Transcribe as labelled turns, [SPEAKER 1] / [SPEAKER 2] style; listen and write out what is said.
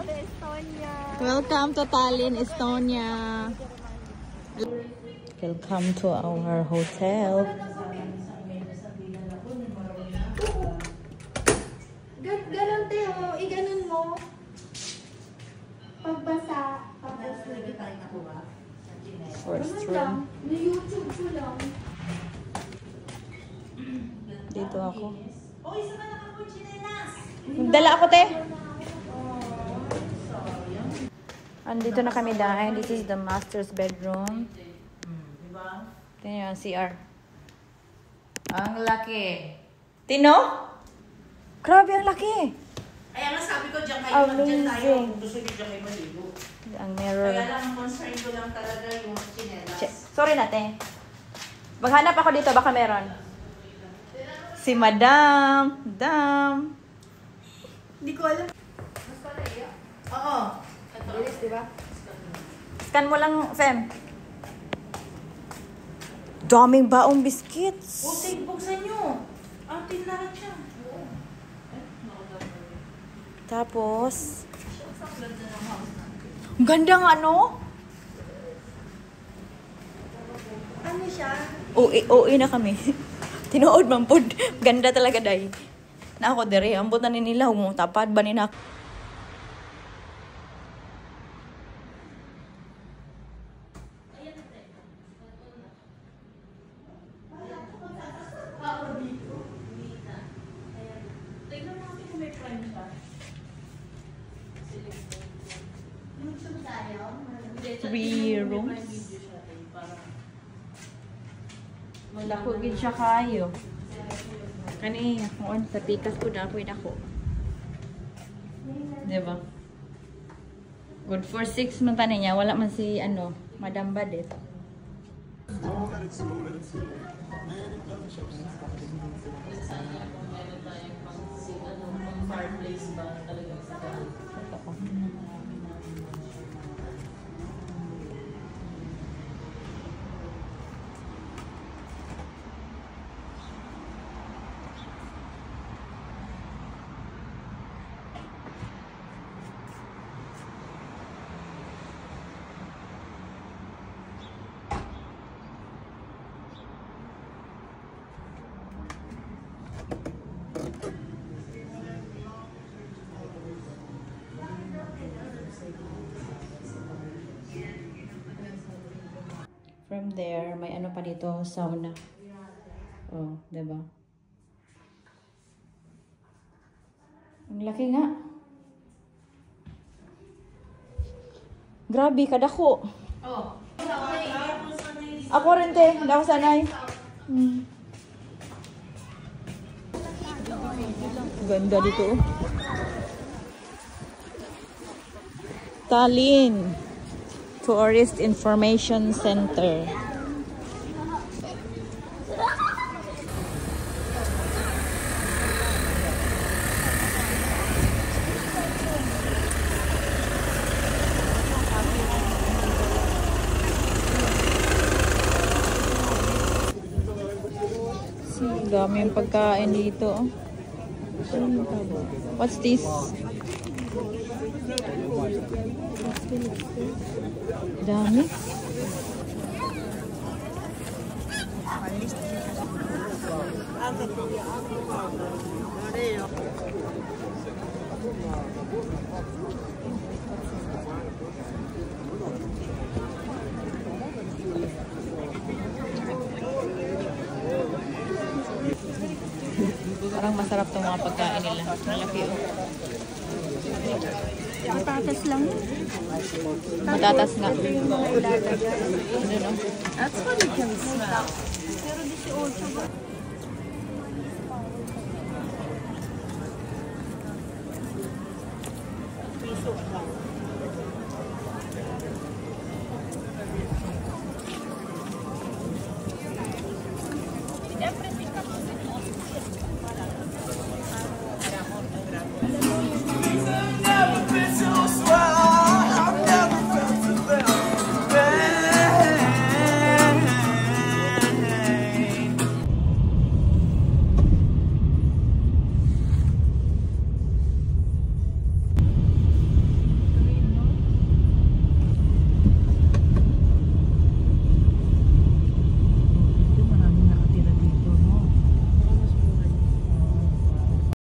[SPEAKER 1] Welcome to Tallinn, Estonia. Welcome to our hotel.
[SPEAKER 2] Ganon, Teo. Iganon mo. Pagbasa. Tapos lagi tayo nakuha.
[SPEAKER 1] First room.
[SPEAKER 2] YouTube ko lang.
[SPEAKER 1] Dito ako.
[SPEAKER 2] Oh, isa ka nakakuchinelas.
[SPEAKER 1] Magdala ako, te. Andito na kami dahil. This is the master's bedroom.
[SPEAKER 3] Diba?
[SPEAKER 1] Tingnan yung CR.
[SPEAKER 3] Ang laki.
[SPEAKER 1] Tino? Grabe, ang laki.
[SPEAKER 3] Kaya nga sabi ko, diyan kayo,
[SPEAKER 1] Amazing.
[SPEAKER 3] diyan tayo. Gusto niyo diyan kayo maligo.
[SPEAKER 1] Ang mirror.
[SPEAKER 3] Kaya lang, ang concern ko lang talaga yung chinelas.
[SPEAKER 1] Sorry natin. Maghanap ako dito, baka meron. Si Madam. Madam.
[SPEAKER 2] Hindi ko alam.
[SPEAKER 3] Oo.
[SPEAKER 2] Bilis, di ba?
[SPEAKER 1] Scan mo lang, Fem. Daming baong biscuits.
[SPEAKER 3] Putik, buksan nyo. Atin lahat siya.
[SPEAKER 1] Tapos, ang ganda ng ano?
[SPEAKER 2] Ano siya?
[SPEAKER 1] OA na kami. Tinuod man po. Ganda talaga, day. Na ako, dere. Ambot na nila. Tapad ba nila? Three rooms. Malako gid siya kayo. Kani ako sa pikas ko na ako. Diba? Good for 6 man tanin niya. Wala man si ano, Madam Badet.
[SPEAKER 3] Fireplace ba talaga sa daan?
[SPEAKER 1] From there, may ano pa dito, sauna. Oh, diba? Ang laki nga. Grabe, kadako.
[SPEAKER 3] Oh.
[SPEAKER 1] Ako rin, te. Hindi ako sanay. Ganda dito. Tallinn Tourist Information Center. Dami yung pagkain dito. What's this? Dami. Parang masarap itong mga pagkain nila. Malaki oh.
[SPEAKER 2] Patatas lang.
[SPEAKER 1] Patatas nga. Ano no?
[SPEAKER 2] That's what you can smell. Pero di si Ocho ba?